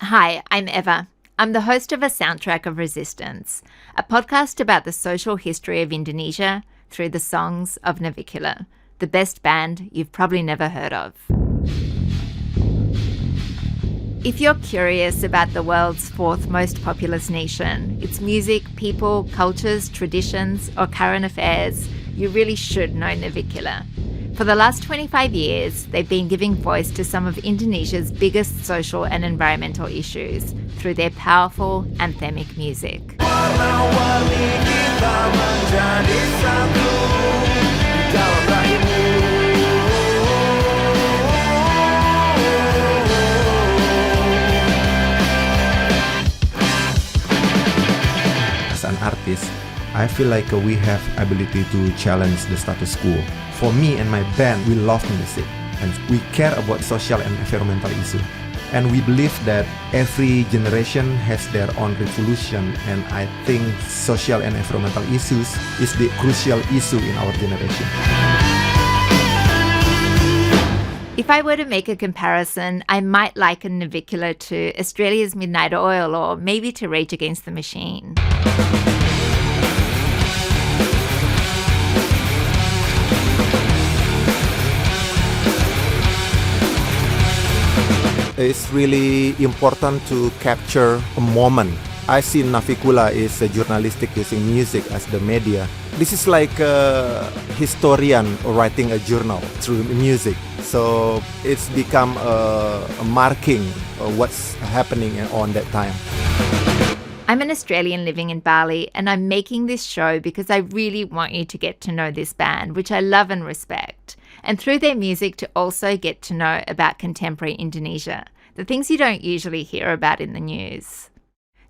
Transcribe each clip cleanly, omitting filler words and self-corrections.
Hi, I'm Eva. I'm the host of A Soundtrack of Resistance, a podcast about the social history of Indonesia through the songs of Navicula, the best band you've probably never heard of. If you're curious about the world's fourth most populous nation, its music, people, cultures, traditions, or current affairs, you really should know Navicula. For the last 25 years, they've been giving voice to some of Indonesia's biggest social and environmental issues through their powerful anthemic music. As an artist, I feel like we have ability to challenge the status quo. For me and my band, we love music and we care about social and environmental issues. And we believe that every generation has their own revolution, and I think social and environmental issues is the crucial issue in our generation. If I were to make a comparison, I might liken Navicula to Australia's Midnight Oil or maybe to Rage Against the Machine. It's really important to capture a moment. I see Navicula is a journalistic using music as the media. This is like a historian writing a journal through music. So it's become a marking of what's happening on that time. I'm an Australian living in Bali, and I'm making this show because I really want you to get to know this band, which I love and respect, and through their music to also get to know about contemporary Indonesia, the things you don't usually hear about in the news.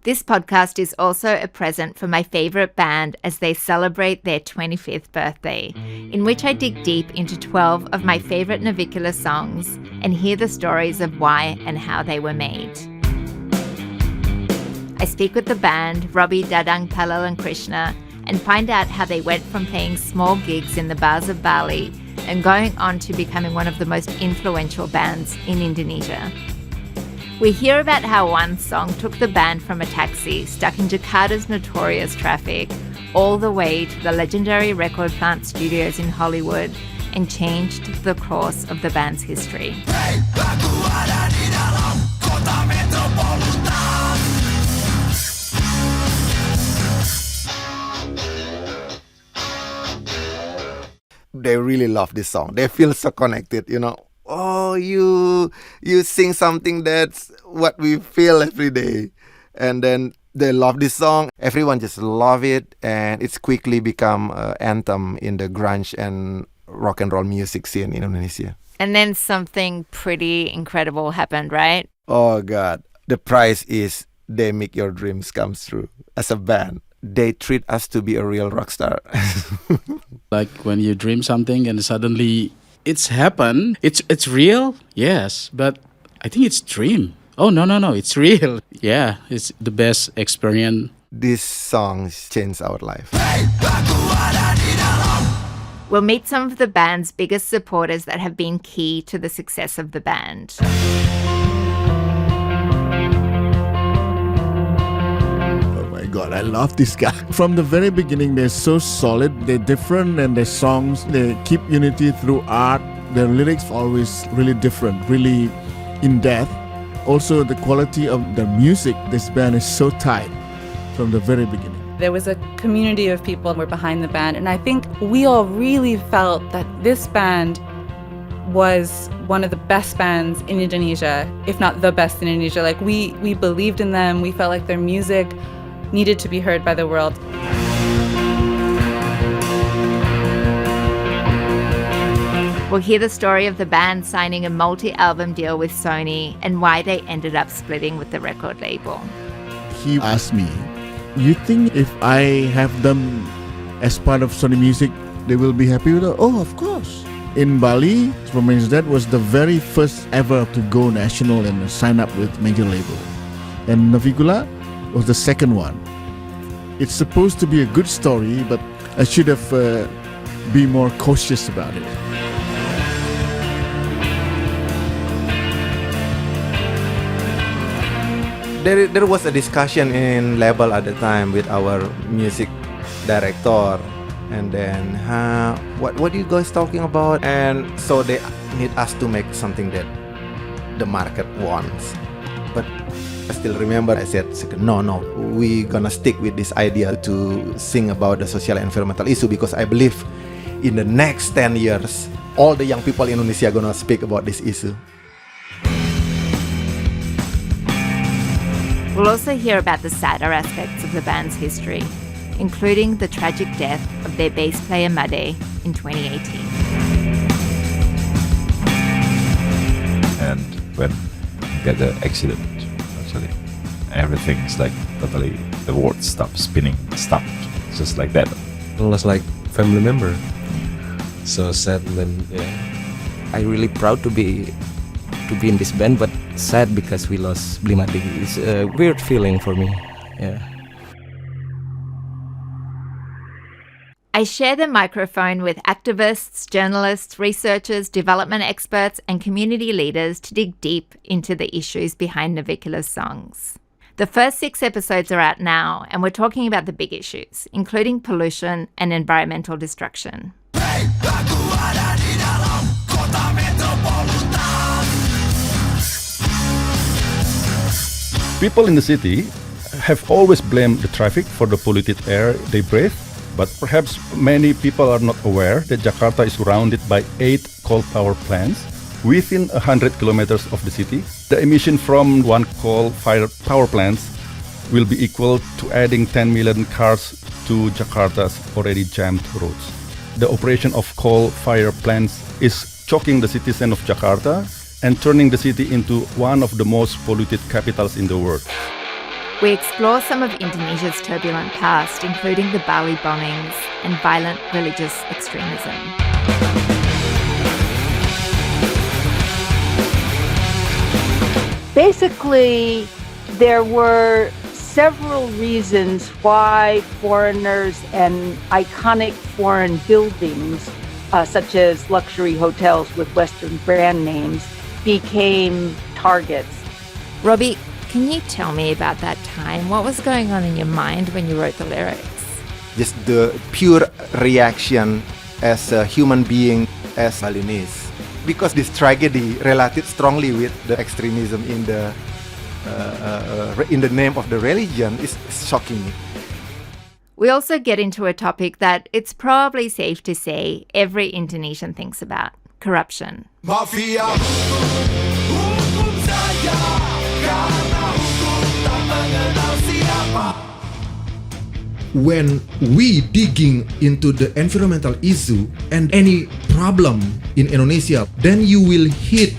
This podcast is also a present for my favourite band as they celebrate their 25th birthday, in which I dig deep into 12 of my favourite Navicula songs and hear the stories of why and how they were made. I speak with the band, Robbie, Dadang, Palal and Krishna, and find out how they went from playing small gigs in the bars of Bali and going on to becoming one of the most influential bands in Indonesia. We hear about how one song took the band from a taxi stuck in Jakarta's notorious traffic all the way to the legendary Record Plant Studios in Hollywood and changed the course of the band's history. They really love this song. They feel so connected, you know. Oh, you sing something that's what we feel every day. And then they love this song. Everyone just love it. And it's quickly become an anthem in the grunge and rock and roll music scene in Indonesia. And then something pretty incredible happened, right? Oh, God. The prize is they make your dreams come true as a band. They treat us to be a real rock star. Like when you dream something and suddenly it's happened. It's real, yes, but I think it's dream. Oh, no, it's real. Yeah, it's the best experience. These songs changed our life. We'll meet some of the band's biggest supporters that have been key to the success of the band. God, I love this guy. From the very beginning, they're so solid, they're different, and their songs, they keep unity through art. Their lyrics always really different, really in depth. Also, the quality of the music, this band is so tight from the very beginning. There was a community of people who were behind the band, and I think we all really felt that this band was one of the best bands in Indonesia, if not the best in Indonesia. Like we believed in them, we felt like their music needed to be heard by the world. We'll hear the story of the band signing a multi-album deal with Sony and why they ended up splitting with the record label. He asked me, you think if I have them as part of Sony Music, they will be happy with it? Oh, of course. In Bali, Romance Dead was the very first ever to go national and sign up with major label. And Navicula was the second one. It's supposed to be a good story, but I should have been more cautious about it. there was a discussion in label at the time with our music director, and then what are you guys talking about? And so they need us to make something that the market wants. But I still remember I said, no, we gonna stick with this idea to sing about the social and environmental issue, because I believe in the next 10 years all the young people in Indonesia are gonna speak about this issue. We'll also hear about the sadder aspects of the band's history, including the tragic death of their bass player Made in 2018. And when you get the accident, actually, everything's like totally, the world stopped spinning, stopped, just like that. It was like family member. So sad, and I really proud to be in this band, but sad because we lost Blimade. It's a weird feeling for me. Yeah. I share the microphone with activists, journalists, researchers, development experts, and community leaders to dig deep into the issues behind Navicula's songs. The first 6 episodes are out now, and we're talking about the big issues, including pollution and environmental destruction. People in the city have always blamed the traffic for the polluted air they breathe, but perhaps many people are not aware that Jakarta is surrounded by 8 coal power plants within 100 kilometers of the city. The emission from one coal-fired power plant will be equal to adding 10 million cars to Jakarta's already jammed roads. The operation of coal-fired plants is choking the citizen of Jakarta and turning the city into one of the most polluted capitals in the world. We explore some of Indonesia's turbulent past, including the Bali bombings and violent religious extremism. Basically, there were several reasons why foreigners and iconic foreign buildings, such as luxury hotels with Western brand names, became targets. Robbie, can you tell me about that time? What was going on in your mind when you wrote the lyrics? Just the pure reaction as a human being, as Balinese. Because this tragedy related strongly with the extremism in the name of the religion is shocking me. We also get into a topic that it's probably safe to say every Indonesian thinks about: corruption. Mafia. When we digging into the environmental issue and any problem in Indonesia, then you will hit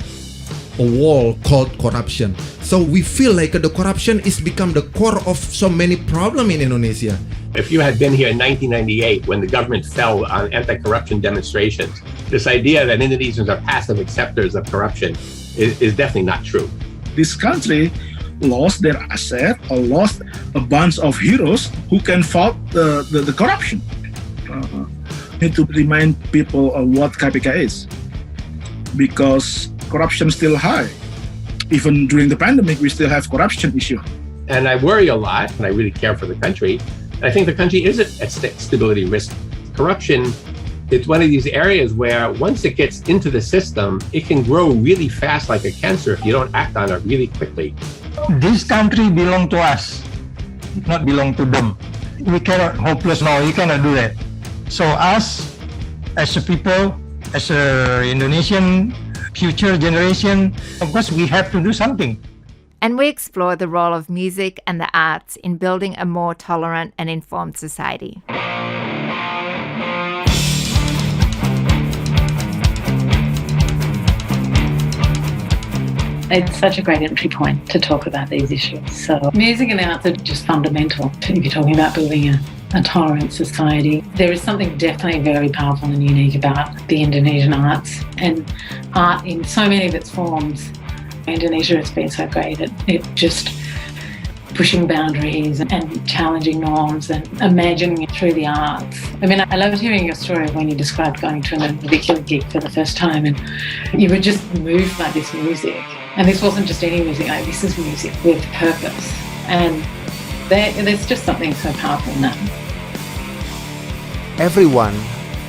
a wall called corruption. So we feel like the corruption is become the core of so many problems in Indonesia. If you had been here in 1998 when the government fell on anti-corruption demonstrations, this idea that Indonesians are passive acceptors of corruption is definitely not true. This country lost their asset or lost a bunch of heroes who can fight the corruption. Need to remind people of what KPK is, because corruption is still high. Even during the pandemic, we still have corruption issue. And I worry a lot, and I really care for the country. I think the country is at stability risk. Corruption, it's one of these areas where once it gets into the system, it can grow really fast like a cancer if you don't act on it really quickly. This country belong to us, not belong to them. We cannot hopeless. No, you cannot do that. So us, as a people, as a Indonesian future generation, of course, we have to do something. And we explore the role of music and the arts in building a more tolerant and informed society. It's such a great entry point to talk about these issues. So music and the arts are just fundamental if you're talking about building a tolerant society. There is something definitely very powerful and unique about the Indonesian arts, and art in so many of its forms. Indonesia has been so great at it just pushing boundaries and challenging norms and imagining it through the arts. I mean, I loved hearing your story of when you described going to a Navicula gig for the first time and you were just moved by this music. And this wasn't just any music, like this is music with purpose. And there's just something so powerful in that. Everyone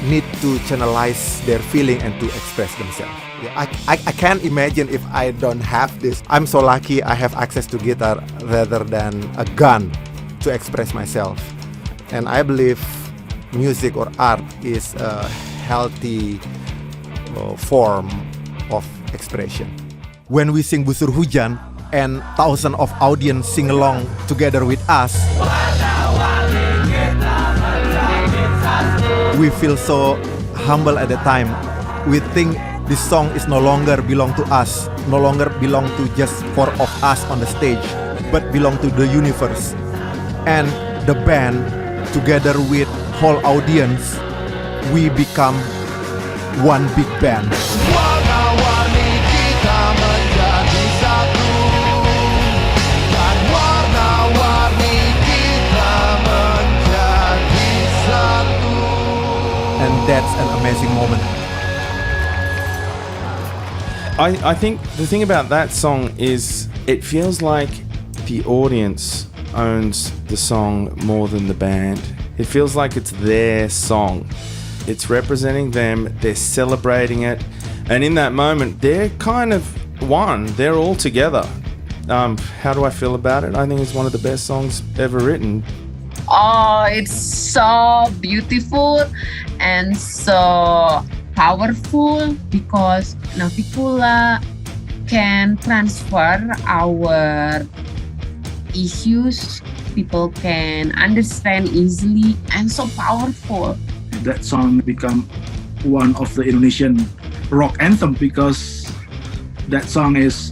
need to channelize their feeling and to express themselves. Yeah, I can't imagine if I don't have this. I'm so lucky I have access to guitar rather than a gun to express myself. And I believe music or art is a healthy form of expression. When we sing Busur Hujan and thousands of audience sing along together with us, we feel so humble at the time. We think this song is no longer belong to us, no longer belong to just 4 of us on the stage, but belong to the universe. And the band, together with whole audience, we become one big band. And that's an amazing moment. I think the thing about that song is it feels like the audience owns the song more than the band. It feels like it's their song. It's representing them, they're celebrating it, and in that moment they're kind of one, they're all together. How do I feel about it? I think it's one of the best songs ever written. Oh, it's so beautiful and so powerful because Navicula can transfer our issues. People can understand easily and so powerful. That song become one of the Indonesian rock anthem because that song is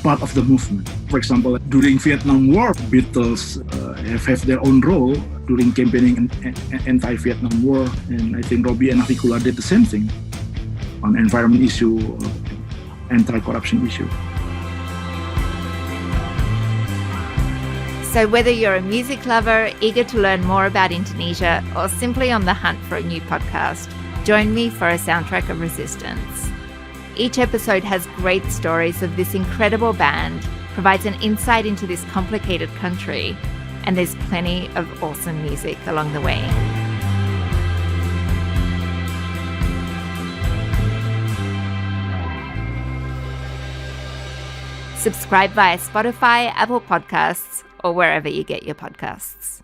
part of the movement. For example, during Vietnam War, Beatles have their own role during campaigning anti-Vietnam War, and I think Robbie and Navicula did the same thing on environment issue, anti-corruption issue. So whether you're a music lover, eager to learn more about Indonesia, or simply on the hunt for a new podcast, join me for a soundtrack of resistance. Each episode has great stories of this incredible band, provides an insight into this complicated country, and there's plenty of awesome music along the way. Subscribe via Spotify, Apple Podcasts, or wherever you get your podcasts.